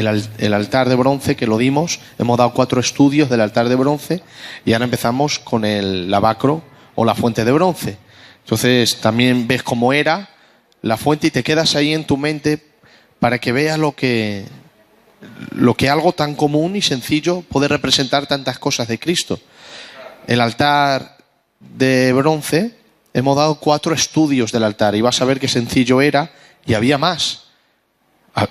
el altar de bronce que lo dimos. Hemos dado 4 estudios del altar de bronce y ahora empezamos con el lavacro o la fuente de bronce. Entonces también ves cómo era la fuente y te quedas ahí en tu mente para que veas lo que algo tan común y sencillo puede representar tantas cosas de Cristo. El altar de bronce, hemos dado 4 estudios del altar y vas a ver qué sencillo era y había más.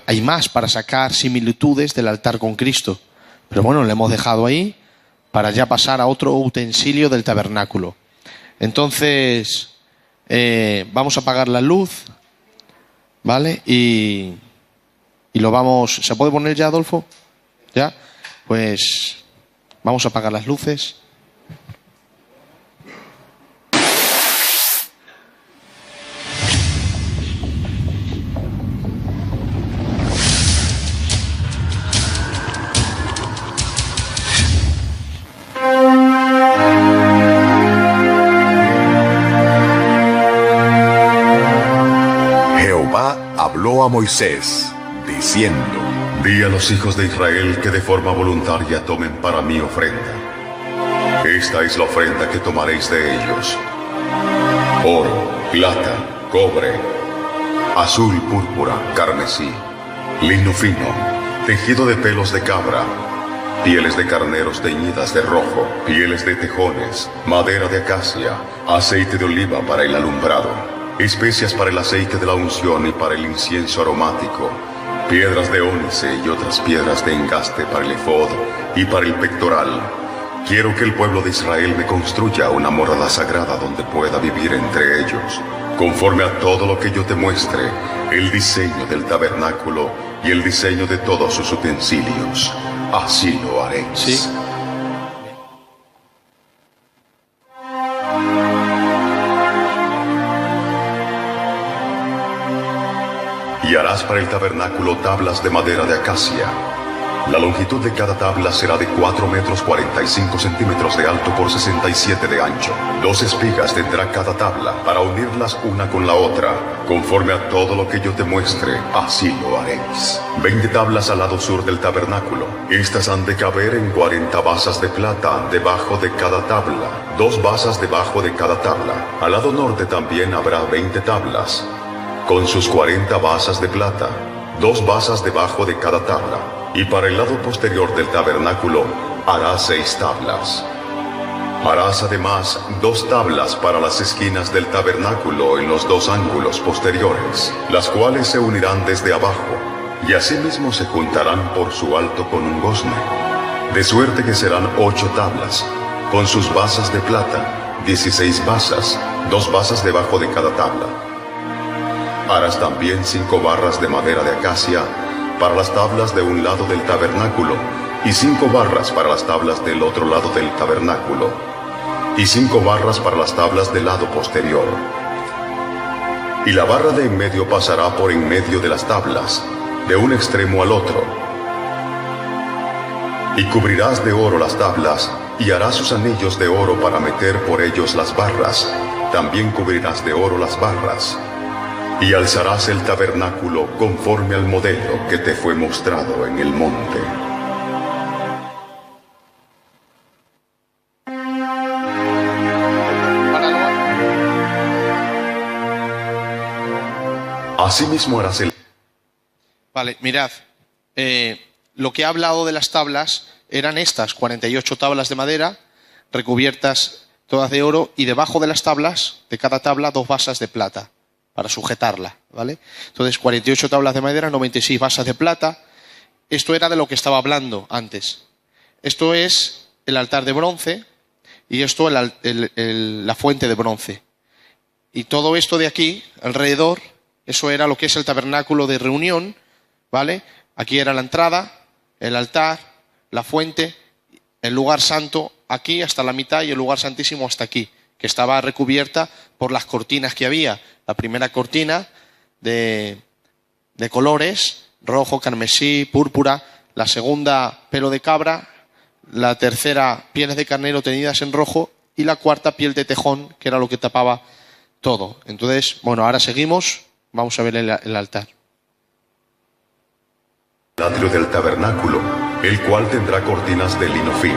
Hay más para sacar similitudes del altar con Cristo. Pero bueno, lo hemos dejado ahí para ya pasar a otro utensilio del tabernáculo. Entonces, vamos a apagar la luz, ¿vale? Y lo vamos... ¿Se puede poner ya, Adolfo? ¿Ya? Pues vamos a apagar las luces. Habló a Moisés, diciendo: Di a los hijos de Israel que de forma voluntaria tomen para mí ofrenda. Esta es la ofrenda que tomaréis de ellos: oro, plata, cobre, azul, púrpura, carmesí, lino fino, tejido de pelos de cabra, pieles de carneros teñidas de rojo, pieles de tejones, madera de acacia, aceite de oliva para el alumbrado, especias para el aceite de la unción y para el incienso aromático, piedras de ónice y otras piedras de engaste para el efod y para el pectoral. Quiero que el pueblo de Israel me construya una morada sagrada donde pueda vivir entre ellos, conforme a todo lo que yo te muestre, el diseño del tabernáculo y el diseño de todos sus utensilios. Así lo haréis. Sí. Y harás para el tabernáculo tablas de madera de acacia. La longitud de cada tabla será de 4 metros 45 centímetros de alto por 67 de ancho. 2 espigas tendrá cada tabla para unirlas una con la otra, conforme a todo lo que yo te muestre, así lo haréis. 20 tablas al lado sur del tabernáculo. Estas han de caber en 40 basas de plata debajo de cada tabla, 2 basas debajo de cada tabla. Al lado norte también habrá 20 tablas, con sus 40 basas de plata, 2 basas debajo de cada tabla. Y para el lado posterior del tabernáculo harás 6 tablas. Harás además 2 tablas para las esquinas del tabernáculo en los 2 ángulos posteriores, las cuales se unirán desde abajo, y asimismo se juntarán por su alto con un gozne. De suerte que serán 8 tablas, con sus basas de plata, 16 basas, 2 basas debajo de cada tabla. Harás también 5 barras de madera de acacia para las tablas de un lado del tabernáculo, y 5 barras para las tablas del otro lado del tabernáculo, y 5 barras para las tablas del lado posterior. Y la barra de en medio pasará por en medio de las tablas, de un extremo al otro. Y cubrirás de oro las tablas, y harás sus anillos de oro para meter por ellos las barras. También cubrirás de oro las barras. Y alzarás el tabernáculo conforme al modelo que te fue mostrado en el monte. Asimismo harás el... Vale, mirad, lo que he hablado de las tablas eran estas, 48 tablas de madera, recubiertas todas de oro, y debajo de las tablas, de cada tabla, 2 basas de plata, para sujetarla, ¿vale? Entonces, 48 tablas de madera, 96 basas de plata. Esto era de lo que estaba hablando antes. Esto es el altar de bronce, y esto la fuente de bronce. Y todo esto de aquí, alrededor, eso era lo que es el tabernáculo de reunión, ¿vale? Aquí era la entrada, el altar, la fuente, el lugar santo aquí hasta la mitad y el lugar santísimo hasta aquí, que estaba recubierta por las cortinas que había. La primera cortina de colores, rojo, carmesí, púrpura. La segunda, pelo de cabra. La tercera, pieles de carnero teñidas en rojo. Y la cuarta, piel de tejón, que era lo que tapaba todo. Entonces, bueno, ahora seguimos. Vamos a ver el altar. el atrio del tabernáculo, el cual tendrá cortinas de lino fino.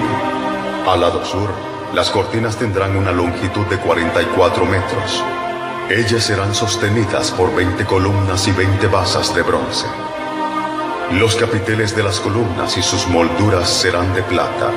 Al lado sur, las cortinas tendrán una longitud de 44 metros. Ellas serán sostenidas por 20 columnas y 20 basas de bronce. Los capiteles de las columnas y sus molduras serán de plata.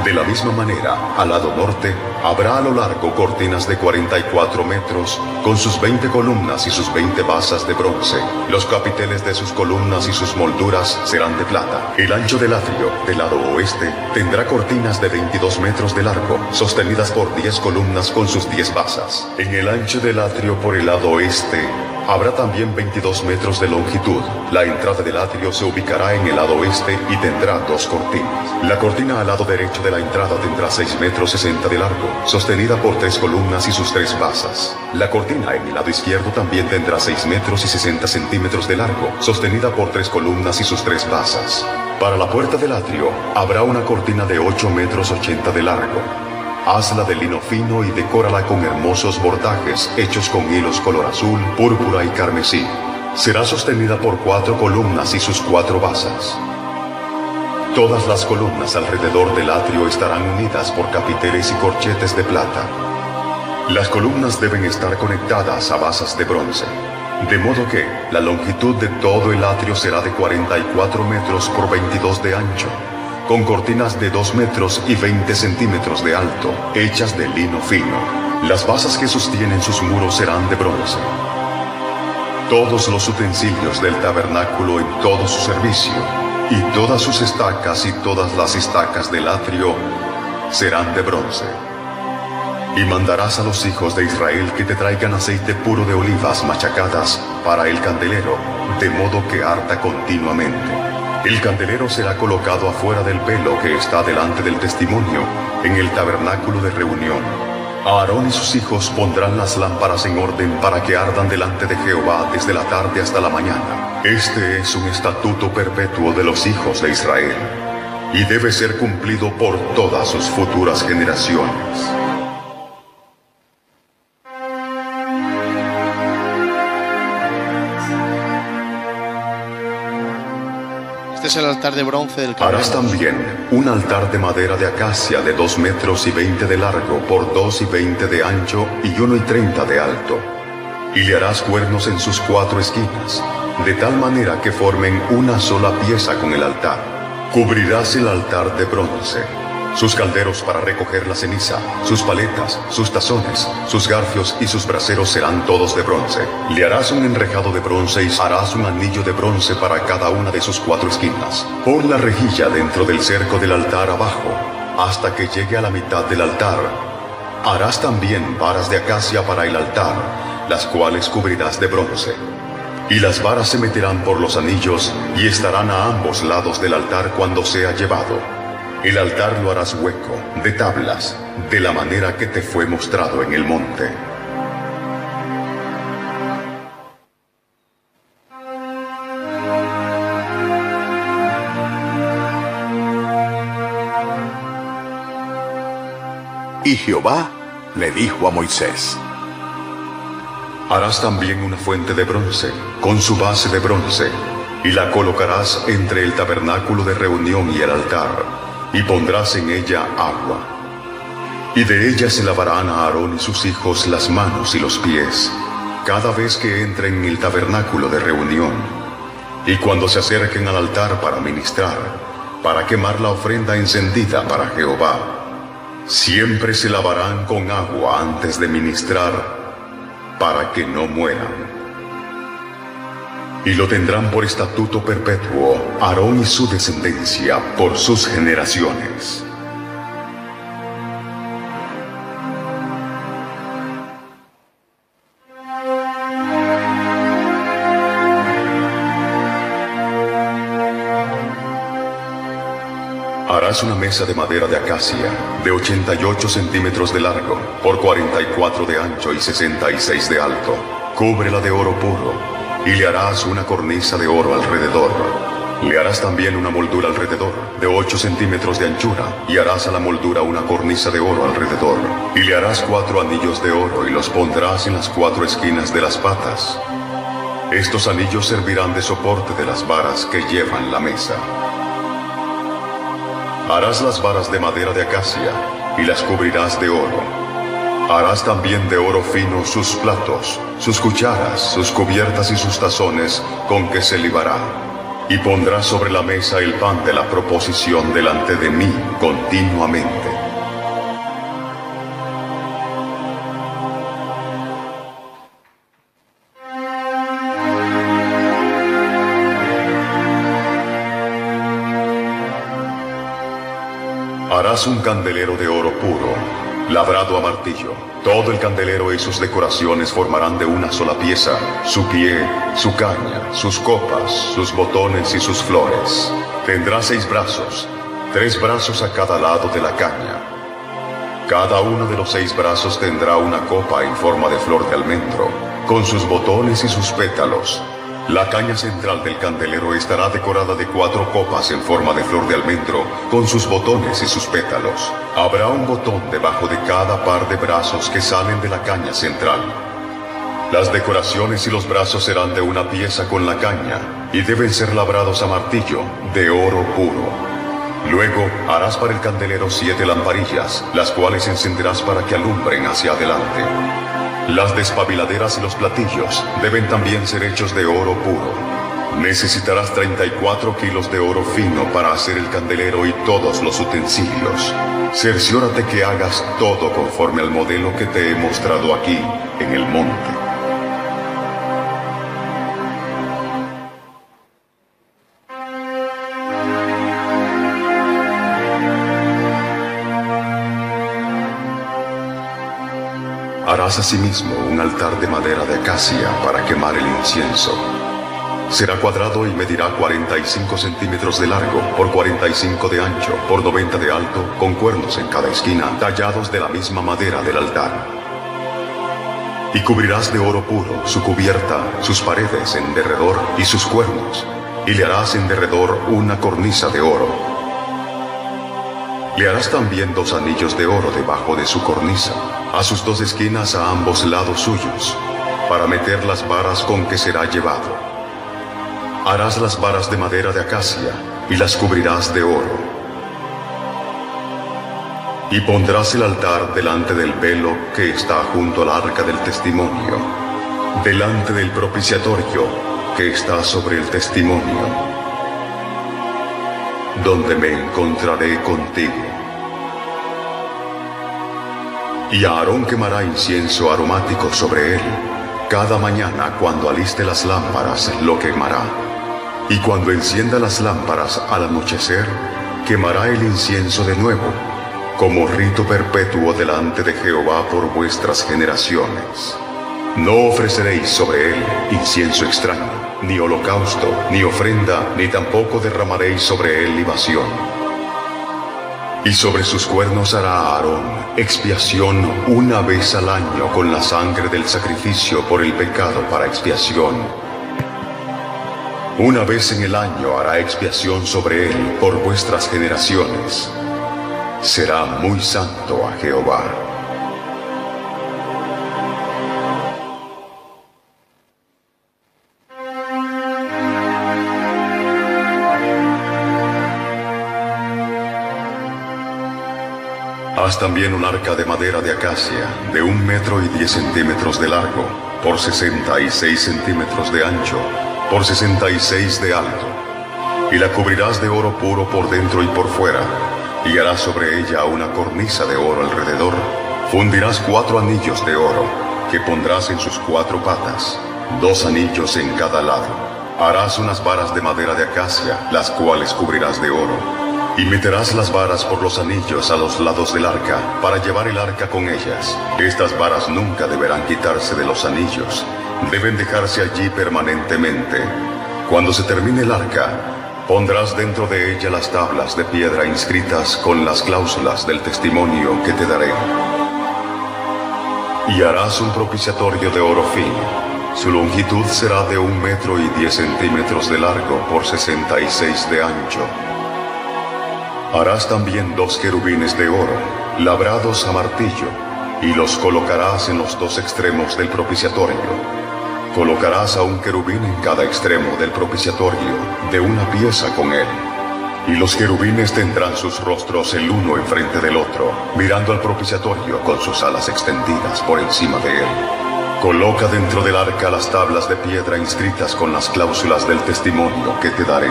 De la misma manera, al lado norte, habrá a lo largo cortinas de 44 metros, con sus 20 columnas y sus 20 basas de bronce. Los capiteles de sus columnas y sus molduras serán de plata. El ancho del atrio, del lado oeste, tendrá cortinas de 22 metros de largo, sostenidas por 10 columnas con sus 10 basas. En el ancho del atrio por el lado oeste, habrá también 22 metros de longitud. La entrada del atrio se ubicará en el lado oeste y tendrá 2 cortinas. La cortina al lado derecho de la entrada tendrá 6 metros 60 de largo, sostenida por 3 columnas y sus 3 basas. La cortina en el lado izquierdo también tendrá 6 metros y 60 centímetros de largo, sostenida por 3 columnas y sus 3 basas. Para la puerta del atrio habrá una cortina de 8 metros 80 de largo. Hazla de lino fino y decórala con hermosos bordajes hechos con hilos color azul, púrpura y carmesí. Será sostenida por 4 columnas y sus 4 basas. Todas las columnas alrededor del atrio estarán unidas por capiteles y corchetes de plata. Las columnas deben estar conectadas a basas de bronce, de modo que la longitud de todo el atrio será de 44 metros por 22 de ancho, con cortinas de 2 metros y 20 centímetros de alto, hechas de lino fino. Las basas que sostienen sus muros serán de bronce. Todos los utensilios del tabernáculo en todo su servicio, y todas sus estacas y todas las estacas del atrio serán de bronce. Y mandarás a los hijos de Israel que te traigan aceite puro de olivas machacadas para el candelero, de modo que arda continuamente. El candelero será colocado afuera del velo que está delante del testimonio, en el tabernáculo de reunión. Aarón y sus hijos pondrán las lámparas en orden para que ardan delante de Jehová desde la tarde hasta la mañana. Este es un estatuto perpetuo de los hijos de Israel, y debe ser cumplido por todas sus futuras generaciones. Este es el altar de bronce del carnero. Harás también un altar de madera de acacia de 2 metros y 20 de largo por 2 y 20 de ancho y 1 y 30 de alto. Y le harás cuernos en sus 4 esquinas, de tal manera que formen una sola pieza con el altar. Cubrirás el altar de bronce. Sus calderos para recoger la ceniza, sus paletas, sus tazones, sus garfios y sus braseros serán todos de bronce. Le harás un enrejado de bronce y harás un anillo de bronce para cada una de sus 4 esquinas. Pon la rejilla dentro del cerco del altar abajo, hasta que llegue a la mitad del altar. Harás también varas de acacia para el altar, las cuales cubrirás de bronce. Y las varas se meterán por los anillos y estarán a ambos lados del altar cuando sea llevado. El altar lo harás hueco, de tablas, de la manera que te fue mostrado en el monte. Y Jehová le dijo a Moisés: Harás también una fuente de bronce, con su base de bronce, y la colocarás entre el tabernáculo de reunión y el altar, y pondrás en ella agua. Y de ella se lavarán a Aarón y sus hijos las manos y los pies, cada vez que entren en el tabernáculo de reunión, y cuando se acerquen al altar para ministrar, para quemar la ofrenda encendida para Jehová. Siempre se lavarán con agua antes de ministrar, para que no mueran. Y lo tendrán por estatuto perpetuo Aarón y su descendencia por sus generaciones. Harás una mesa de madera de acacia, de 88 centímetros de largo, por 44 de ancho y 66 de alto. Cúbrela de oro puro, y le harás una cornisa de oro alrededor. Le harás también una moldura alrededor, de 8 centímetros de anchura, y harás a la moldura una cornisa de oro alrededor. Y le harás 4 anillos de oro, y los pondrás en las 4 esquinas de las patas. Estos anillos servirán de soporte de las varas que llevan la mesa. Harás las varas de madera de acacia y las cubrirás de oro. Harás también de oro fino sus platos, sus cucharas, sus cubiertas y sus tazones con que se libará. Y pondrás sobre la mesa el pan de la proposición delante de mí continuamente. Harás un candelero de oro puro, labrado a martillo. Todo el candelero y sus decoraciones formarán de una sola pieza, su pie, su caña, sus copas, sus botones y sus flores. Tendrá 6 brazos, 3 brazos a cada lado de la caña. Cada uno de los 6 brazos tendrá una copa en forma de flor de almendro, con sus botones y sus pétalos. La caña central del candelero estará decorada de 4 copas en forma de flor de almendro, con sus botones y sus pétalos. Habrá un botón debajo de cada par de brazos que salen de la caña central. Las decoraciones y los brazos serán de una pieza con la caña, y deben ser labrados a martillo, de oro puro. Luego harás para el candelero 7 lamparillas, las cuales encenderás para que alumbren hacia adelante. Las despabiladeras y los platillos deben también ser hechos de oro puro. Necesitarás 34 kilos de oro fino para hacer el candelero y todos los utensilios. Cerciórate que hagas todo conforme al modelo que te he mostrado aquí en el monte. Harás asimismo un altar de madera de acacia para quemar el incienso. Será cuadrado y medirá 45 centímetros de largo, por 45 de ancho, por 90 de alto, con cuernos en cada esquina, tallados de la misma madera del altar. Y cubrirás de oro puro su cubierta, sus paredes en derredor y sus cuernos, y le harás en derredor una cornisa de oro. Le harás también 2 anillos de oro debajo de su cornisa, a sus 2 esquinas a ambos lados suyos, para meter las varas con que será llevado. Harás las varas de madera de acacia y las cubrirás de oro. Y pondrás el altar delante del velo que está junto al arca del testimonio, delante del propiciatorio que está sobre el testimonio, donde me encontraré contigo. Y Aarón quemará incienso aromático sobre él. Cada mañana, cuando aliste las lámparas, lo quemará. Y cuando encienda las lámparas al anochecer, quemará el incienso de nuevo, como rito perpetuo delante de Jehová por vuestras generaciones. No ofreceréis sobre él incienso extraño, ni holocausto, ni ofrenda, ni tampoco derramaréis sobre él libación. Y sobre sus cuernos hará Aarón expiación una vez al año con la sangre del sacrificio por el pecado para expiación. Una vez en el año hará expiación sobre él por vuestras generaciones. Será muy santo a Jehová. Haz también un arca de madera de acacia, de 1 metro y 10 centímetros de largo, por 66 centímetros de ancho, por 66 de alto. Y la cubrirás de oro puro por dentro y por fuera, y harás sobre ella una cornisa de oro alrededor. Fundirás 4 anillos de oro, que pondrás en sus 4 patas, 2 anillos en cada lado. Harás unas varas de madera de acacia, las cuales cubrirás de oro. Y meterás las varas por los anillos a los lados del arca, para llevar el arca con ellas. Estas varas nunca deberán quitarse de los anillos, deben dejarse allí permanentemente. Cuando se termine el arca, pondrás dentro de ella las tablas de piedra inscritas con las cláusulas del testimonio que te daré. Y harás un propiciatorio de oro fino. Su longitud será de 1 metro y 10 centímetros de largo por 66 de ancho. Harás también 2 querubines de oro, labrados a martillo, y los colocarás en los 2 extremos del propiciatorio. Colocarás a un querubín en cada extremo del propiciatorio, de una pieza con él. Y los querubines tendrán sus rostros el uno enfrente del otro, mirando al propiciatorio con sus alas extendidas por encima de él. Coloca dentro del arca las tablas de piedra inscritas con las cláusulas del testimonio que te daré.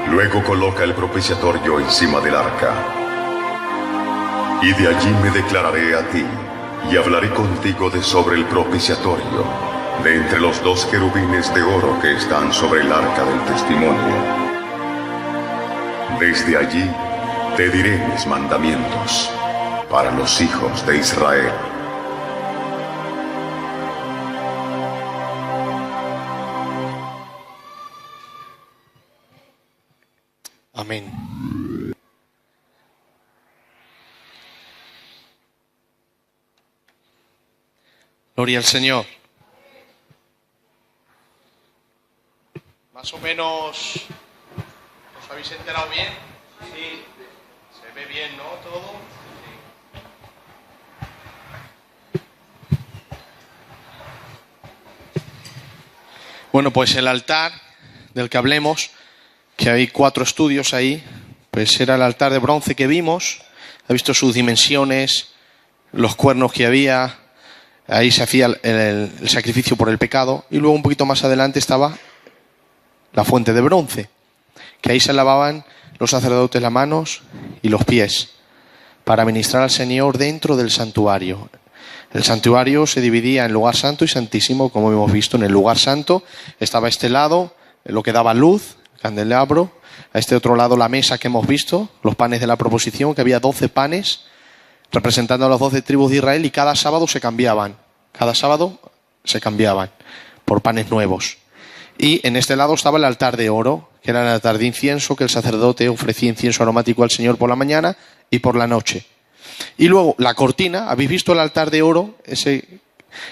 Luego coloca el propiciatorio encima del arca. Y de allí me declararé a ti, y hablaré contigo de sobre el propiciatorio, de entre los dos querubines de oro que están sobre el arca del testimonio. Desde allí te diré mis mandamientos para los hijos de Israel. Amén. Gloria al Señor. Más o menos, ¿os habéis enterado bien? Sí, se ve bien, ¿no? Todo. Sí. Bueno, pues el altar del que hablemos, que hay 4 estudios ahí, pues era el altar de bronce que vimos. Ha visto sus dimensiones, los cuernos que había. Ahí se hacía el sacrificio por el pecado. Y luego un poquito más adelante estaba la fuente de bronce, que ahí se lavaban los sacerdotes las manos y los pies para ministrar al Señor dentro del santuario. El santuario se dividía en lugar santo y santísimo, como hemos visto. En el lugar santo estaba este lado, lo que daba luz, el candelabro. A este otro lado la mesa que hemos visto, los panes de la proposición, que había 12 panes representando a las 12 tribus de Israel, y cada sábado se cambiaban. Cada sábado se cambiaban por panes nuevos. Y en este lado estaba el altar de oro, que era el altar de incienso, que el sacerdote ofrecía incienso aromático al Señor por la mañana y por la noche. Y luego la cortina, ¿habéis visto el altar de oro?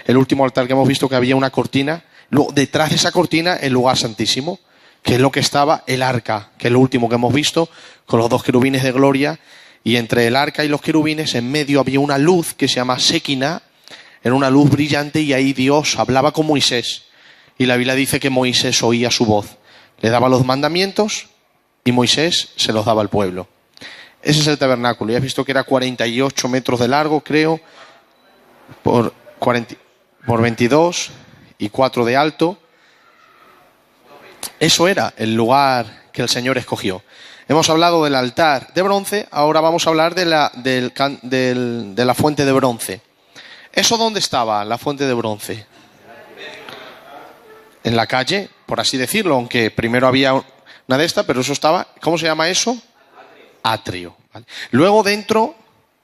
El último altar que hemos visto, que había una cortina. Luego, detrás de esa cortina, el lugar santísimo, que es lo que estaba el arca, que es lo último que hemos visto, con los 2 querubines de gloria. Y entre el arca y los querubines, en medio había una luz que se llama Séquina. Era una luz brillante, y ahí Dios hablaba con Moisés. Y la Biblia dice que Moisés oía su voz. Le daba los mandamientos y Moisés se los daba al pueblo. Ese es el tabernáculo. Ya has visto que era 48 metros de largo, creo, por 22 y 4 de alto. Eso era el lugar que el Señor escogió. Hemos hablado del altar de bronce, ahora vamos a hablar de la fuente de bronce. ¿Eso dónde estaba, la fuente de bronce? En la calle, por así decirlo, aunque primero había una de estas, pero eso estaba, ¿cómo se llama eso? Atrio. ¿Vale? Luego dentro,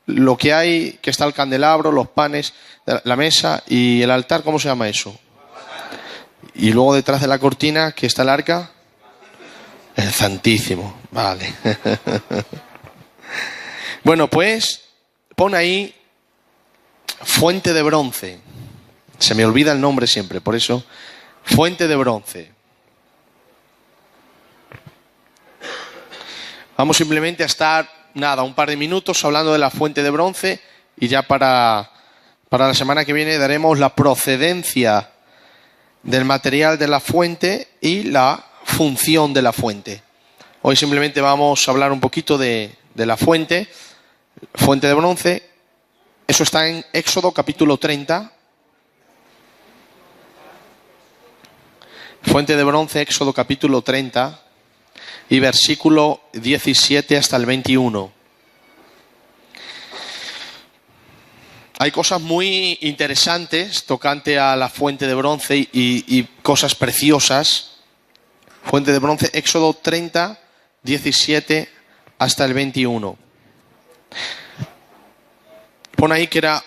lo que hay, que está el candelabro, los panes, la mesa y el altar, ¿cómo se llama eso? Y luego detrás de la cortina, que está el arca, el Santísimo. Vale. Bueno, pues pon ahí fuente de bronce. Se me olvida el nombre siempre, por eso, fuente de bronce. Vamos simplemente a estar, un par de minutos hablando de la fuente de bronce, y ya para la semana que viene daremos la procedencia del material de la fuente y la función de la fuente. Hoy simplemente vamos a hablar un poquito de la fuente de bronce. Eso está en Éxodo capítulo 30. Fuente de bronce, Éxodo capítulo 30 y versículo 17 hasta el 21. Hay cosas muy interesantes tocante a la fuente de bronce y cosas preciosas. Fuente de bronce, Éxodo 30, 17 hasta el 21. Pone ahí que era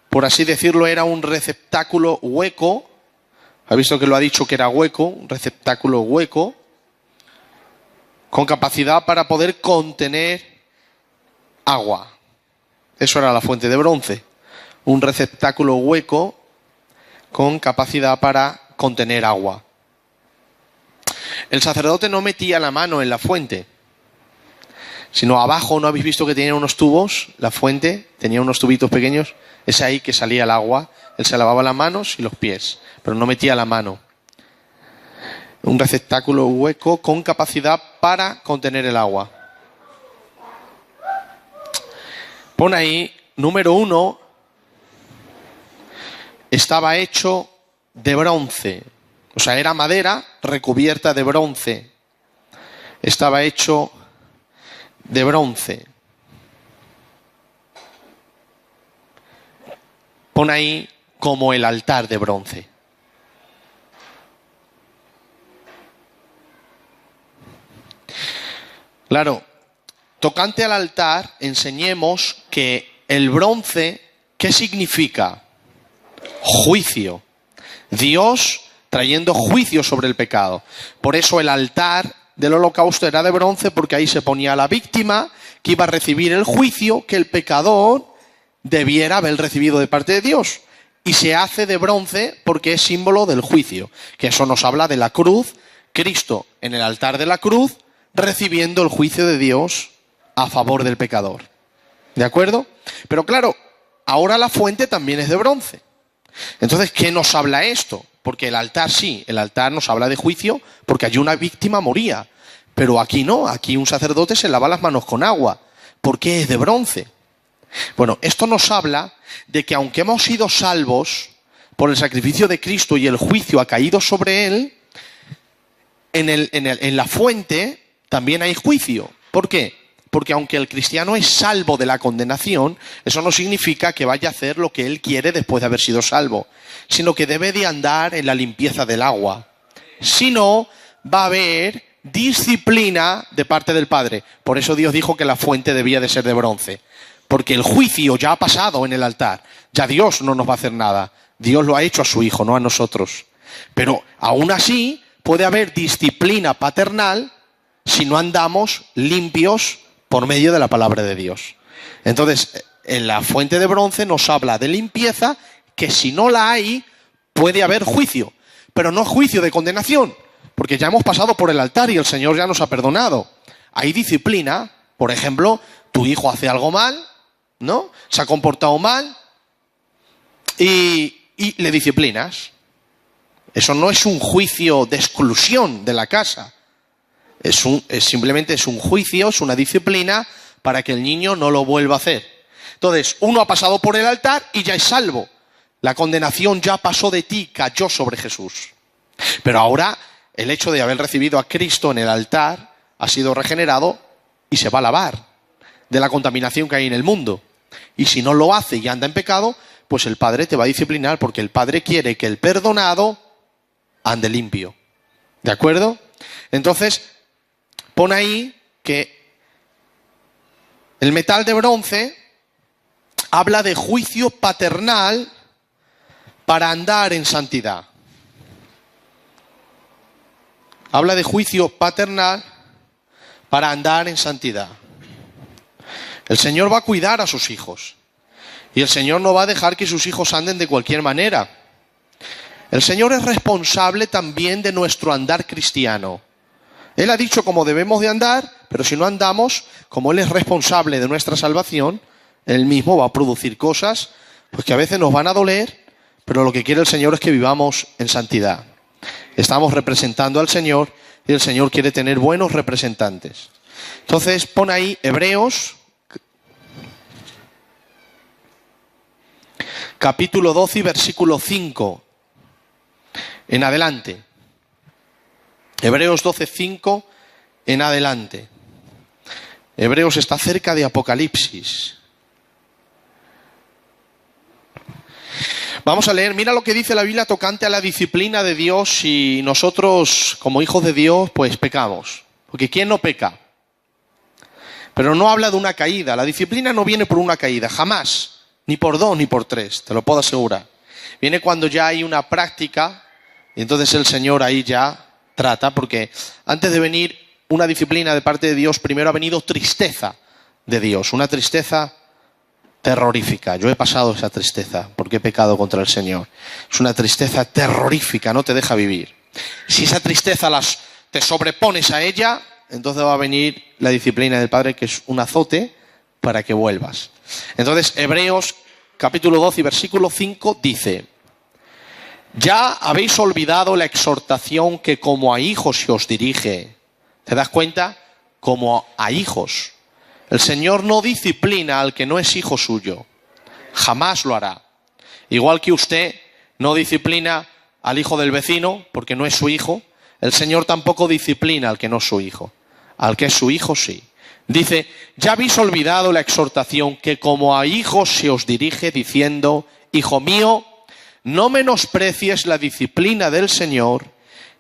por así decirlo, era un receptáculo hueco. ¿Ha visto que lo ha dicho que era hueco? Un receptáculo hueco, con capacidad para poder contener agua. Eso era la fuente de bronce. Un receptáculo hueco con capacidad para contener agua. El sacerdote no metía la mano en la fuente. sino abajo, ¿no habéis visto que tenía unos tubos? La fuente tenía unos tubitos pequeños. Es ahí que salía el agua. Él se lavaba las manos y los pies, pero no metía la mano. Un receptáculo hueco con capacidad para contener el agua. Pon ahí, número 1, estaba hecho de bronce. O sea, era madera recubierta de bronce. Estaba hecho de bronce. Pon ahí como el altar de bronce. Claro, tocante al altar, enseñemos que el bronce, ¿qué significa? Juicio. Dios trayendo juicio sobre el pecado. Por eso el altar del holocausto era de bronce, porque ahí se ponía la víctima que iba a recibir el juicio que el pecador debiera haber recibido de parte de Dios. Y se hace de bronce porque es símbolo del juicio, que eso nos habla de la cruz, Cristo en el altar de la cruz, recibiendo el juicio de Dios a favor del pecador. ¿De acuerdo? Pero claro, ahora la fuente también es de bronce. Entonces, ¿qué nos habla esto? Porque el altar sí, el altar nos habla de juicio porque allí una víctima moría. Pero aquí no, aquí un sacerdote se lava las manos con agua. ¿Por qué es de bronce? Bueno, esto nos habla de que aunque hemos sido salvos por el sacrificio de Cristo y el juicio ha caído sobre él, en la fuente también hay juicio. ¿Por qué? Porque aunque el cristiano es salvo de la condenación, eso no significa que vaya a hacer lo que él quiere después de haber sido salvo, sino que debe de andar en la limpieza del agua. Si no, va a haber disciplina de parte del Padre. Por eso Dios dijo que la fuente debía de ser de bronce. Porque el juicio ya ha pasado en el altar. Ya Dios no nos va a hacer nada. Dios lo ha hecho a su Hijo, no a nosotros. Pero aún así puede haber disciplina paternal si no andamos limpios por medio de la palabra de Dios. Entonces, en la fuente de bronce nos habla de limpieza, que si no la hay, puede haber juicio. Pero no juicio de condenación, porque ya hemos pasado por el altar y el Señor ya nos ha perdonado. Hay disciplina, por ejemplo, tu hijo hace algo mal, ¿no? Se ha comportado mal y le disciplinas. Eso no es un juicio de exclusión de la casa. Simplemente es un juicio, es una disciplina para que el niño no lo vuelva a hacer. Entonces, uno ha pasado por el altar y ya es salvo. La condenación ya pasó de ti, cayó sobre Jesús. Pero ahora, el hecho de haber recibido a Cristo en el altar ha sido regenerado y se va a lavar de la contaminación que hay en el mundo. Y si no lo hace y anda en pecado, pues el Padre te va a disciplinar, porque el Padre quiere que el perdonado ande limpio. ¿De acuerdo? Entonces, pon ahí que el metal de bronce habla de juicio paternal para andar en santidad. Habla de juicio paternal para andar en santidad. El Señor va a cuidar a sus hijos. Y el Señor no va a dejar que sus hijos anden de cualquier manera. El Señor es responsable también de nuestro andar cristiano. Él ha dicho cómo debemos de andar, pero si no andamos, como Él es responsable de nuestra salvación, Él mismo va a producir cosas pues que a veces nos van a doler, pero lo que quiere el Señor es que vivamos en santidad. Estamos representando al Señor y el Señor quiere tener buenos representantes. Entonces, pon ahí Hebreos, capítulo 12 y versículo 5 en adelante. Hebreos 12, 5 en adelante. Hebreos está cerca de Apocalipsis. Vamos a leer, mira lo que dice la Biblia tocante a la disciplina de Dios si nosotros, como hijos de Dios, pues pecamos. Porque ¿quién no peca? Pero no habla de una caída. La disciplina no viene por una caída, jamás. Ni por 2 ni por 3, te lo puedo asegurar. Viene cuando ya hay una práctica y entonces el Señor ahí ya trata, porque antes de venir una disciplina de parte de Dios, primero ha venido tristeza de Dios, una tristeza terrorífica. Yo he pasado esa tristeza porque he pecado contra el Señor. Es una tristeza terrorífica, no te deja vivir. Si esa tristeza te sobrepones a ella, entonces va a venir la disciplina del Padre, que es un azote para que vuelvas. Entonces, Hebreos capítulo 12 y versículo 5 dice: ya habéis olvidado la exhortación que como a hijos se os dirige. ¿Te das cuenta? Como a hijos. El Señor no disciplina al que no es hijo suyo. Jamás lo hará. Igual que usted no disciplina al hijo del vecino porque no es su hijo, el Señor tampoco disciplina al que no es su hijo. Al que es su hijo, sí. Dice: ya habéis olvidado la exhortación que como a hijos se os dirige, diciendo: hijo mío, no menosprecies la disciplina del Señor,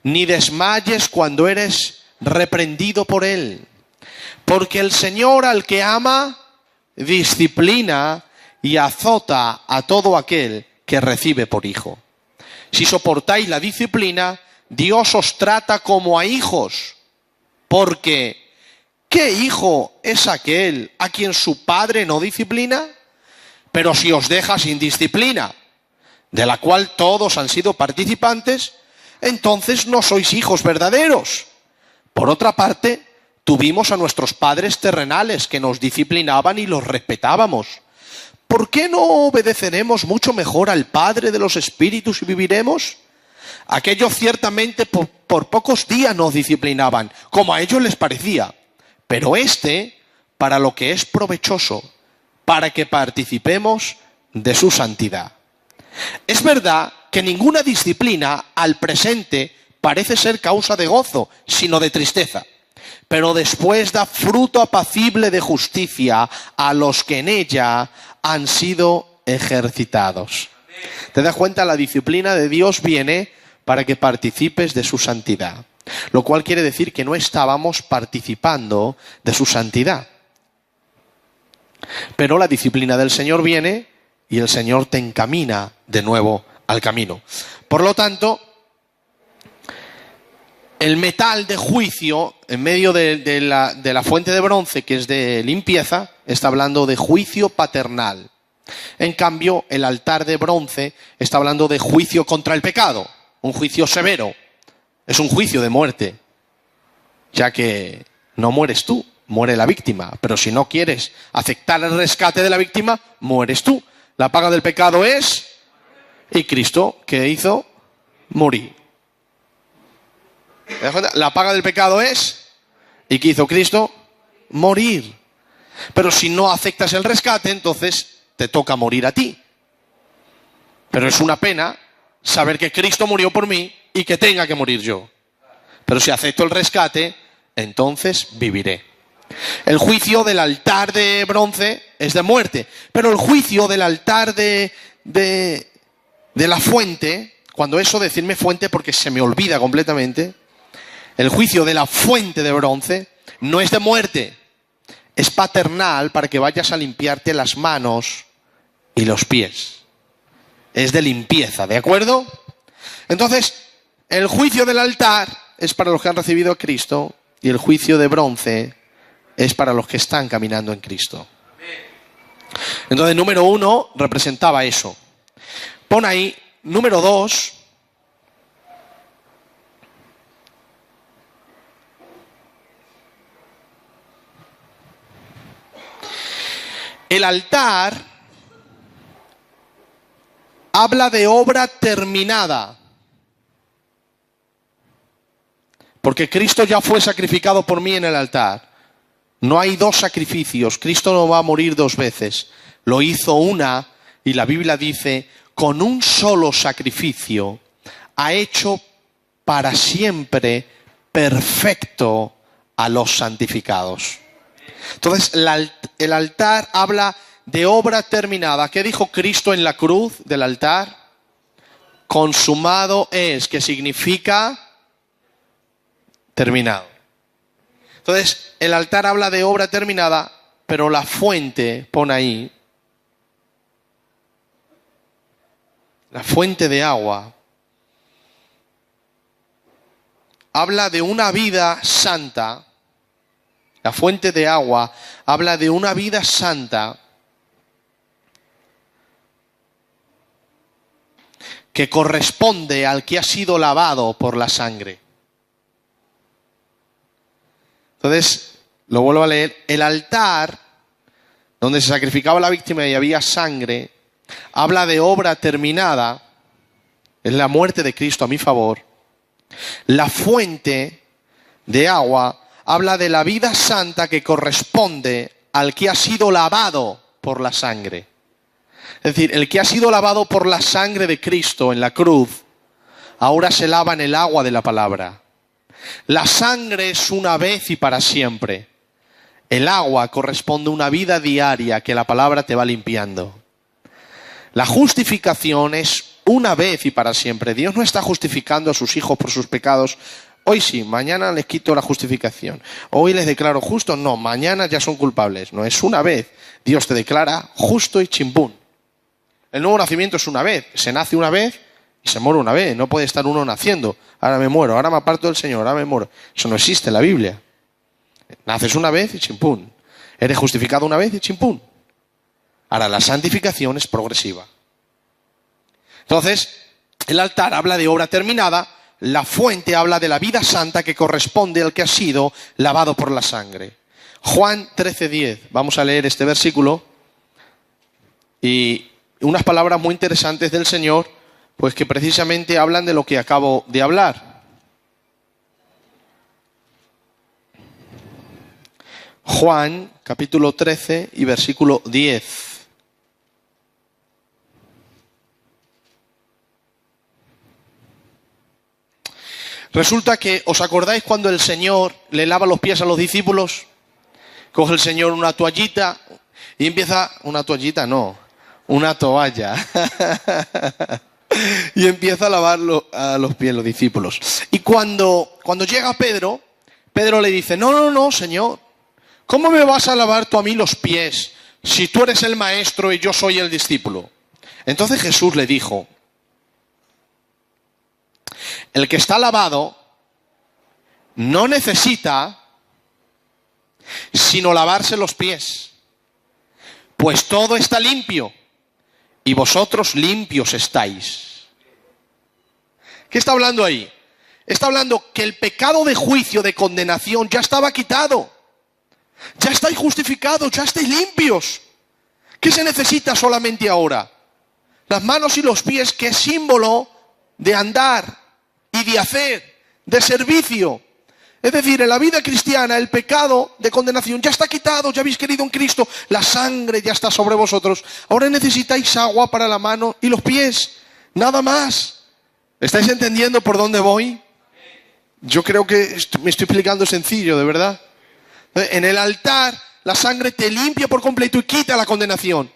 ni desmayes cuando eres reprendido por Él. Porque el Señor al que ama, disciplina y azota a todo aquel que recibe por hijo. Si soportáis la disciplina, Dios os trata como a hijos. Porque, ¿qué hijo es aquel a quien su padre no disciplina? Pero si os deja sin disciplina, de la cual todos han sido participantes, entonces no sois hijos verdaderos. Por otra parte, tuvimos a nuestros padres terrenales que nos disciplinaban y los respetábamos. ¿Por qué no obedeceremos mucho mejor al Padre de los Espíritus y viviremos? Aquellos ciertamente por pocos días nos disciplinaban, como a ellos les parecía, pero para lo que es provechoso, para que participemos de su santidad. Es verdad que ninguna disciplina al presente parece ser causa de gozo, sino de tristeza, pero después da fruto apacible de justicia a los que en ella han sido ejercitados. ¿Te das cuenta? La disciplina de Dios viene para que participes de su santidad, lo cual quiere decir que no estábamos participando de su santidad. Pero la disciplina del Señor viene y el Señor te encamina de nuevo al camino. Por lo tanto, el metal de juicio en medio de la fuente de bronce, que es de limpieza, está hablando de juicio paternal. En cambio, el altar de bronce está hablando de juicio contra el pecado, un juicio severo. Es un juicio de muerte, ya que no mueres tú, muere la víctima. Pero si no quieres aceptar el rescate de la víctima, mueres tú. La paga del pecado es... ¿Y Cristo qué hizo? Morir. ¿Te das cuenta? La paga del pecado es... ¿Y qué hizo Cristo? Morir. Pero si no aceptas el rescate, entonces te toca morir a ti. Pero es una pena saber que Cristo murió por mí y que tenga que morir yo. Pero si acepto el rescate, entonces viviré. El juicio del altar de bronce es de muerte, pero el juicio del altar de la fuente, cuando eso, decirme fuente porque se me olvida completamente, el juicio de la fuente de bronce no es de muerte, es paternal para que vayas a limpiarte las manos y los pies. Es de limpieza, ¿de acuerdo? Entonces, el juicio del altar es para los que han recibido a Cristo y el juicio de bronce es para los que están caminando en Cristo. Entonces, número 1 representaba eso. Pon ahí, número 2. El altar habla de obra terminada. Porque Cristo ya fue sacrificado por mí en el altar. No hay dos sacrificios. Cristo no va a morir dos veces. Lo hizo una, y la Biblia dice, con un solo sacrificio ha hecho para siempre perfecto a los santificados. Entonces, el altar habla de obra terminada. ¿Qué dijo Cristo en la cruz del altar? Consumado es, que significa terminado. Entonces, el altar habla de obra terminada, pero la fuente, pon ahí, la fuente de agua, habla de una vida santa. La fuente de agua habla de una vida santa que corresponde al que ha sido lavado por la sangre. Entonces, lo vuelvo a leer. El altar, donde se sacrificaba la víctima y había sangre, habla de obra terminada. Es la muerte de Cristo a mi favor. La fuente de agua habla de la vida santa que corresponde al que ha sido lavado por la sangre. Es decir, el que ha sido lavado por la sangre de Cristo en la cruz, ahora se lava en el agua de la palabra. La sangre es una vez y para siempre. El agua corresponde a una vida diaria que la palabra te va limpiando. La justificación es una vez y para siempre. Dios no está justificando a sus hijos por sus pecados. Hoy sí, mañana les quito la justificación. Hoy les declaro justos. No, mañana ya son culpables. No, es una vez. Dios te declara justo y chimpún. El nuevo nacimiento es una vez. Se nace una vez y se muere una vez. No puede estar uno naciendo. Ahora me muero, ahora me aparto del Señor, ahora me muero. Eso no existe en la Biblia. Naces una vez y chimpún. Eres justificado una vez y chimpún. Ahora, la santificación es progresiva. Entonces, el altar habla de obra terminada, la fuente habla de la vida santa que corresponde al que ha sido lavado por la sangre. Juan 13:10, vamos a leer este versículo y unas palabras muy interesantes del Señor, pues que precisamente hablan de lo que acabo de hablar. Juan, capítulo 13 y versículo 10. Resulta que, ¿os acordáis cuando el Señor le lava los pies a los discípulos? Coge el Señor una toallita y empieza... Una toallita, no, una toalla. Y empieza a lavar a los pies los discípulos. Y cuando llega Pedro, Pedro le dice, no, Señor. ¿Cómo me vas a lavar tú a mí los pies si tú eres el maestro y yo soy el discípulo? Entonces Jesús le dijo, el que está lavado no necesita sino lavarse los pies, pues todo está limpio y vosotros limpios estáis. ¿Qué está hablando ahí? Está hablando que el pecado de juicio, de condenación, ya estaba quitado. Ya estáis justificados, ya estáis limpios. ¿Qué se necesita solamente ahora? Las manos y los pies, que es símbolo de andar y de hacer, de servicio. Es decir, en la vida cristiana el pecado de condenación ya está quitado, ya habéis creído en Cristo, la sangre ya está sobre vosotros. Ahora necesitáis agua para la mano y los pies, nada más. ¿Estáis entendiendo por dónde voy? Yo creo que me estoy explicando sencillo, de verdad. En el altar la sangre te limpia por completo y quita la condenación.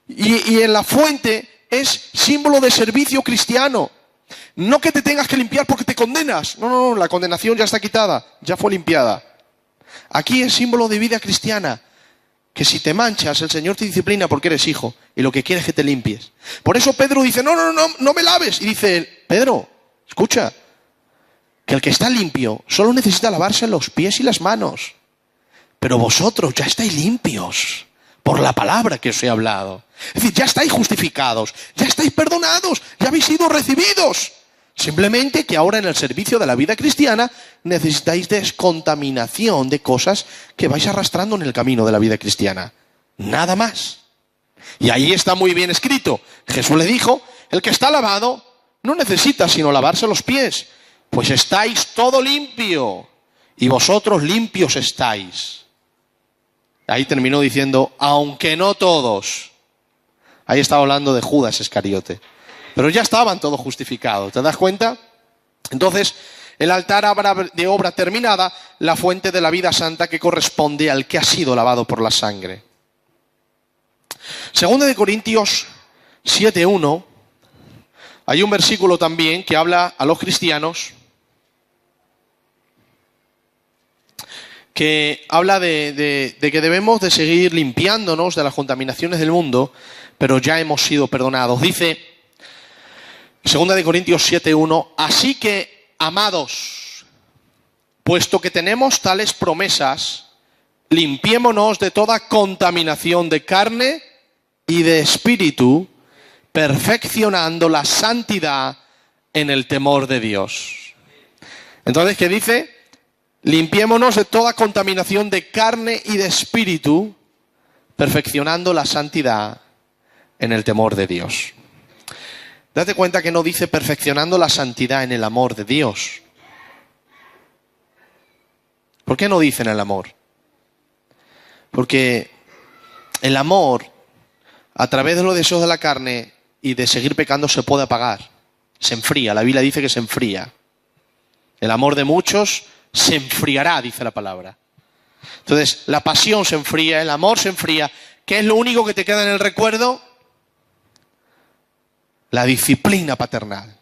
Y en la fuente es símbolo de servicio cristiano. No que te tengas que limpiar porque te condenas. No, la condenación ya está quitada, ya fue limpiada. Aquí es símbolo de vida cristiana. Que si te manchas, el Señor te disciplina porque eres hijo y lo que quiere es que te limpies. Por eso Pedro dice, no me laves. Y dice él, Pedro, escucha, que el que está limpio solo necesita lavarse los pies y las manos. Pero vosotros ya estáis limpios por la palabra que os he hablado. Es decir, ya estáis justificados, ya estáis perdonados, ya habéis sido recibidos. Simplemente que ahora en el servicio de la vida cristiana necesitáis descontaminación de cosas que vais arrastrando en el camino de la vida cristiana. Nada más. Y ahí está muy bien escrito. Jesús le dijo, el que está lavado no necesita sino lavarse los pies, pues estáis todo limpio y vosotros limpios estáis. Ahí terminó diciendo, aunque no todos. Ahí estaba hablando de Judas Iscariote. Pero ya estaban todos justificados, ¿te das cuenta? Entonces, el altar habla de obra terminada, la fuente de la vida santa que corresponde al que ha sido lavado por la sangre. Segunda de Corintios 7:1, hay un versículo también que habla a los cristianos, que habla de que debemos de seguir limpiándonos de las contaminaciones del mundo, pero ya hemos sido perdonados. Dice, 2 de Corintios 7:1, así que, amados, puesto que tenemos tales promesas, limpiémonos de toda contaminación de carne y de espíritu, perfeccionando la santidad en el temor de Dios. Entonces, ¿qué dice? limpiémonos de toda contaminación de carne y de espíritu, perfeccionando la santidad en el temor de Dios. Date cuenta que no dice perfeccionando la santidad en el amor de Dios. ¿Por qué no dice en el amor? Porque el amor, a través de los deseos de la carne y de seguir pecando, se puede apagar. Se enfría. La Biblia dice que se enfría. El amor de muchos se enfriará, dice la palabra. Entonces, la pasión se enfría, el amor se enfría. ¿Qué es lo único que te queda en el recuerdo? La disciplina paternal.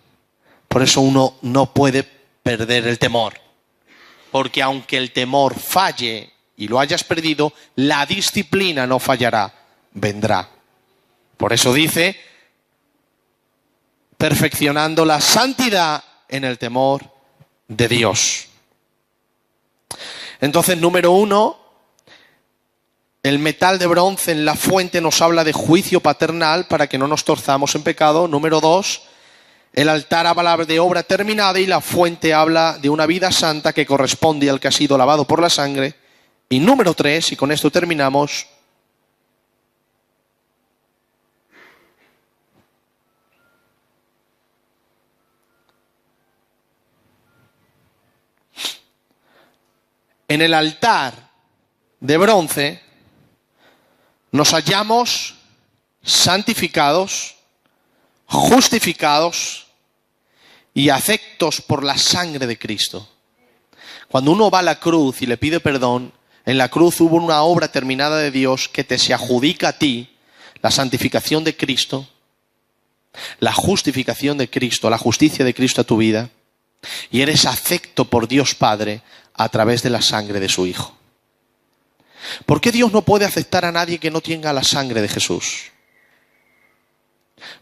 Por eso uno no puede perder el temor. Porque aunque el temor falle y lo hayas perdido, la disciplina no fallará, vendrá. Por eso dice, perfeccionando la santidad en el temor de Dios. Entonces, número 1, el metal de bronce en la fuente nos habla de juicio paternal para que no nos torzamos en pecado. Número 2, el altar habla de obra terminada y la fuente habla de una vida santa que corresponde al que ha sido lavado por la sangre. Y número 3, y con esto terminamos, en el altar de bronce nos hallamos santificados, justificados y aceptos por la sangre de Cristo. Cuando uno va a la cruz y le pide perdón, en la cruz hubo una obra terminada de Dios que te se adjudica a ti, la santificación de Cristo, la justificación de Cristo, la justicia de Cristo a tu vida, y eres acepto por Dios Padre a través de la sangre de su Hijo. ¿Por qué Dios no puede aceptar a nadie que no tenga la sangre de Jesús?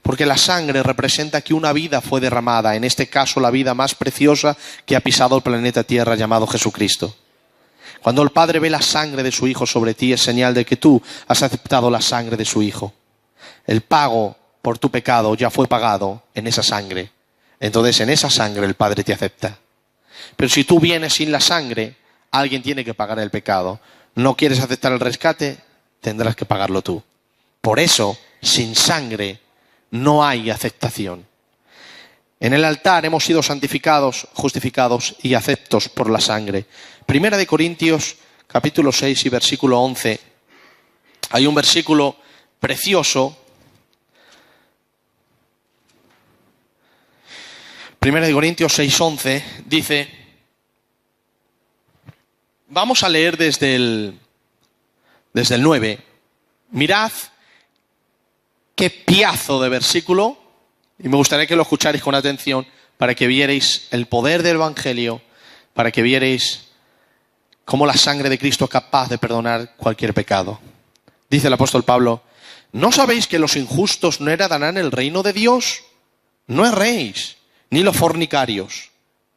Porque la sangre representa que una vida fue derramada, en este caso la vida más preciosa que ha pisado el planeta Tierra, llamado Jesucristo. Cuando el Padre ve la sangre de su Hijo sobre ti, es señal de que tú has aceptado la sangre de su Hijo. El pago por tu pecado ya fue pagado en esa sangre. Entonces en esa sangre el Padre te acepta. Pero si tú vienes sin la sangre, alguien tiene que pagar el pecado. ¿No quieres aceptar el rescate? Tendrás que pagarlo tú. Por eso, sin sangre no hay aceptación. En el altar hemos sido santificados, justificados y aceptos por la sangre. Primera de Corintios, capítulo 6 y versículo 11. Hay un versículo precioso. Primera de Corintios 6, 11 dice, vamos a leer desde el 9. Mirad qué piazo de versículo, y me gustaría que lo escucharais con atención para que vierais el poder del Evangelio, para que vierais cómo la sangre de Cristo es capaz de perdonar cualquier pecado. Dice el apóstol Pablo, ¿no sabéis que los injustos no heredarán el reino de Dios? No erréis, ni los fornicarios,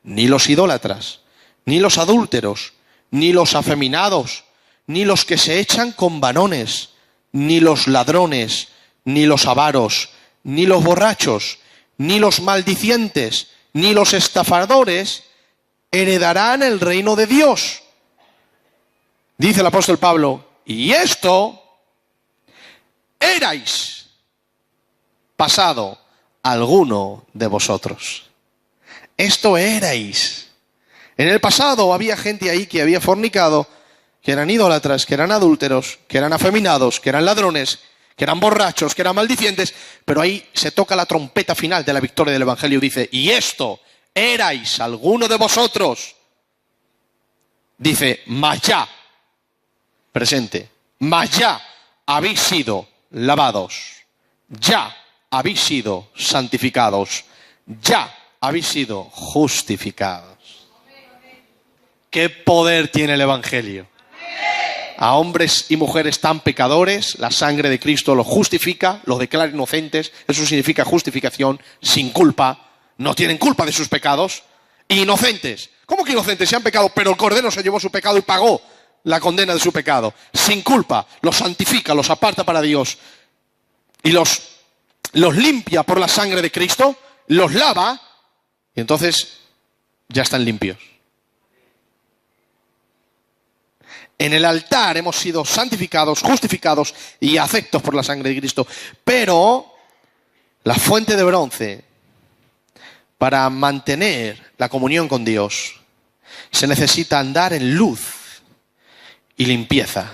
ni los idólatras, ni los adúlteros, ni los afeminados, ni los que se echan con varones, ni los ladrones, ni los avaros, ni los borrachos, ni los maldicientes, ni los estafadores heredarán el reino de Dios. Dice el apóstol Pablo, y esto erais pasado alguno de vosotros. Esto erais. En el pasado había gente ahí que había fornicado, que eran idólatras, que eran adúlteros, que eran afeminados, que eran ladrones, que eran borrachos, que eran maldicientes, pero ahí se toca la trompeta final de la victoria del Evangelio y dice, y esto erais alguno de vosotros. Dice, mas ya, presente, mas ya habéis sido lavados, ya habéis sido santificados, ya habéis sido justificados. ¿Qué poder tiene el Evangelio? A hombres y mujeres tan pecadores, la sangre de Cristo los justifica, los declara inocentes. Eso significa justificación, sin culpa. No tienen culpa de sus pecados. Inocentes. ¿Cómo que inocentes? Se han pecado, pero el Cordero se llevó su pecado y pagó la condena de su pecado. Sin culpa. Los santifica, los aparta para Dios. Y los limpia por la sangre de Cristo, los lava, y entonces ya están limpios. En el altar hemos sido santificados, justificados y aceptos por la sangre de Cristo. Pero la fuente de bronce, para mantener la comunión con Dios, se necesita andar en luz y limpieza.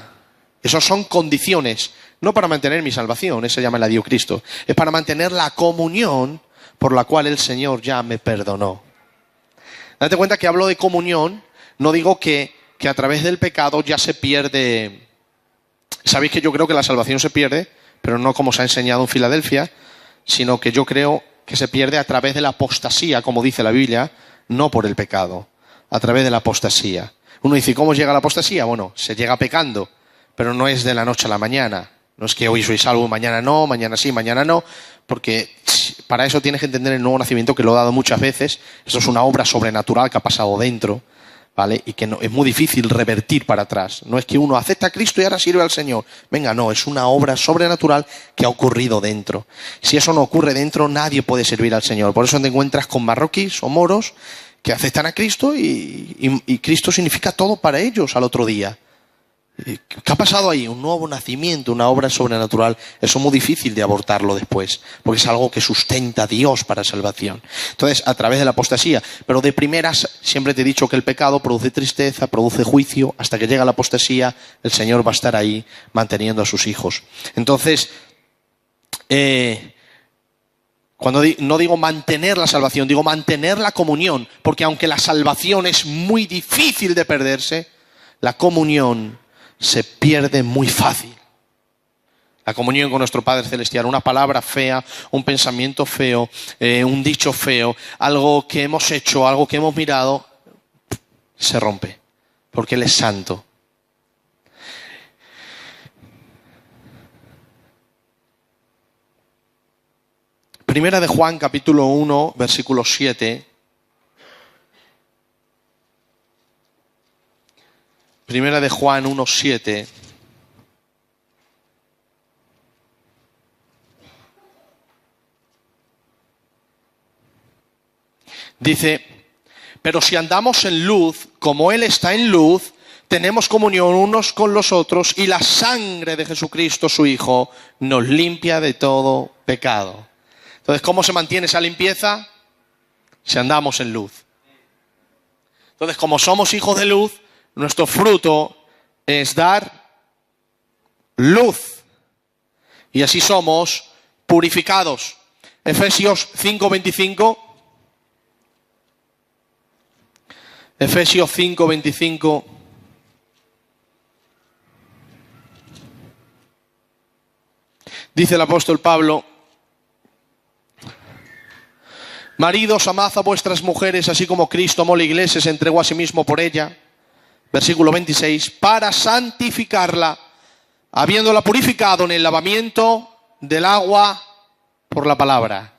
Esas son condiciones, no para mantener mi salvación, esa ya me la dio Cristo. Es para mantener la comunión por la cual el Señor ya me perdonó. Date cuenta que hablo de comunión, no digo que a través del pecado ya se pierde. Sabéis que yo creo que la salvación se pierde, pero no como se ha enseñado en Filadelfia, sino que yo creo que se pierde a través de la apostasía, como dice la Biblia, no por el pecado, a través de la apostasía. Uno dice, ¿cómo llega la apostasía? Bueno, se llega pecando, pero no es de la noche a la mañana. No es que hoy soy salvo, mañana no, mañana sí, mañana no, porque para eso tienes que entender el nuevo nacimiento, que lo he dado muchas veces. Esto es una obra sobrenatural que ha pasado dentro, ¿vale? Y que no, es muy difícil revertir para atrás. No es que uno acepta a Cristo y ahora sirve al Señor. Venga, no, es una obra sobrenatural que ha ocurrido dentro. Si eso no ocurre dentro, nadie puede servir al Señor. Por eso te encuentras con marroquíes o moros que aceptan a Cristo y Cristo significa todo para ellos al otro día. ¿Qué ha pasado ahí? Un nuevo nacimiento, una obra sobrenatural. Eso es muy difícil de abortarlo después, porque es algo que sustenta a Dios para salvación. Entonces, a través de la apostasía. Pero de primeras, siempre te he dicho que el pecado produce tristeza, produce juicio. Hasta que llega la apostasía, el Señor va a estar ahí manteniendo a sus hijos. Entonces, cuando no digo mantener la salvación, digo mantener la comunión. Porque aunque la salvación es muy difícil de perderse, la comunión se pierde muy fácil. La comunión con nuestro Padre Celestial, una palabra fea, un pensamiento feo, un dicho feo, algo que hemos hecho, algo que hemos mirado, se rompe, porque Él es santo. Primera de Juan, capítulo 1, versículo 7. Primera de Juan 1:7. Dice, pero si andamos en luz, como Él está en luz, tenemos comunión unos con los otros y la sangre de Jesucristo, su Hijo, nos limpia de todo pecado. Entonces, ¿cómo se mantiene esa limpieza? Si andamos en luz. Entonces, como somos hijos de luz, nuestro fruto es dar luz. Y así somos purificados. Efesios 5:25. Efesios 5:25. Dice el apóstol Pablo, maridos, amad a vuestras mujeres, así como Cristo amó la iglesia y se entregó a sí mismo por ella. Versículo 26, para santificarla, habiéndola purificado en el lavamiento del agua por la palabra.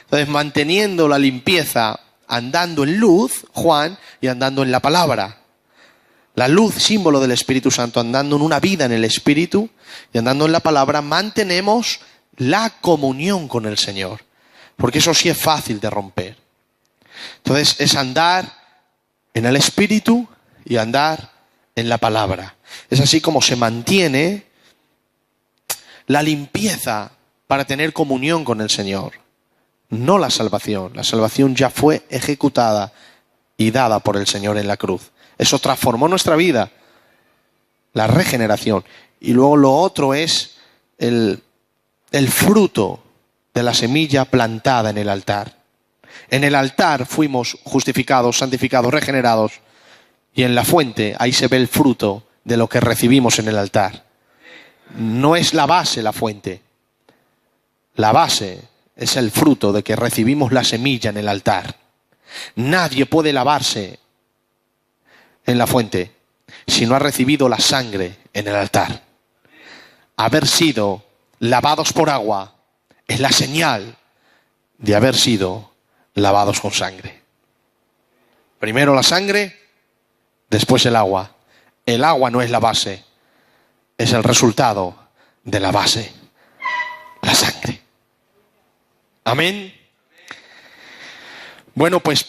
Entonces, manteniendo la limpieza, andando en luz, Juan, y andando en la palabra. La luz, símbolo del Espíritu Santo, andando en una vida en el Espíritu y andando en la palabra, mantenemos la comunión con el Señor. Porque eso sí es fácil de romper. Entonces, es andar en el Espíritu y andar en la palabra. Es así como se mantiene la limpieza para tener comunión con el Señor. No la salvación. La salvación ya fue ejecutada y dada por el Señor en la cruz. Eso transformó nuestra vida. La regeneración. Y luego lo otro es el fruto de la semilla plantada en el altar. En el altar fuimos justificados, santificados, regenerados. Y en la fuente, ahí se ve el fruto de lo que recibimos en el altar. No es la base la fuente. La base es el fruto de que recibimos la semilla en el altar. Nadie puede lavarse en la fuente si no ha recibido la sangre en el altar. Haber sido lavados por agua es la señal de haber sido lavados con sangre. Primero la sangre, después el agua. El agua no es la base, es el resultado de la base, la sangre. Amén. Bueno, pues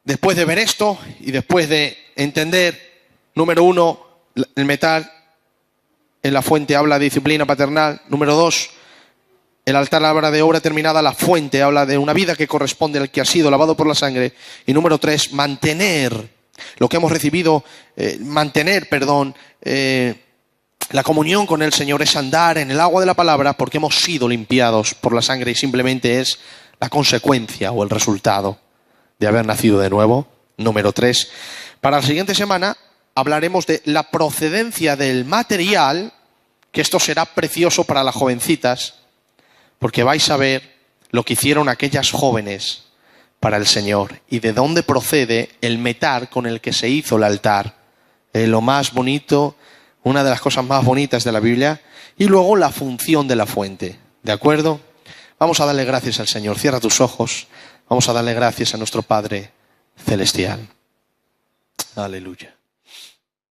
después de ver esto y después de entender, número uno, El metal en la fuente habla de disciplina paternal. Número 2, el altar habla de obra terminada. La fuente habla de una vida que corresponde al que ha sido lavado por la sangre. Y número 3, mantener lo que hemos recibido, la comunión con el Señor es andar en el agua de la palabra porque hemos sido limpiados por la sangre y simplemente es la consecuencia o el resultado de haber nacido de nuevo. Número 3. Para la siguiente semana hablaremos de la procedencia del material, que esto será precioso para las jovencitas, porque vais a ver lo que hicieron aquellas jóvenes para el Señor y de dónde procede el metal con el que se hizo el altar. Lo más bonito, una de las cosas más bonitas de la Biblia, y luego la función de la fuente. ¿De acuerdo? Vamos a darle gracias al Señor. Cierra tus ojos. Vamos a darle gracias a nuestro Padre Celestial. Aleluya.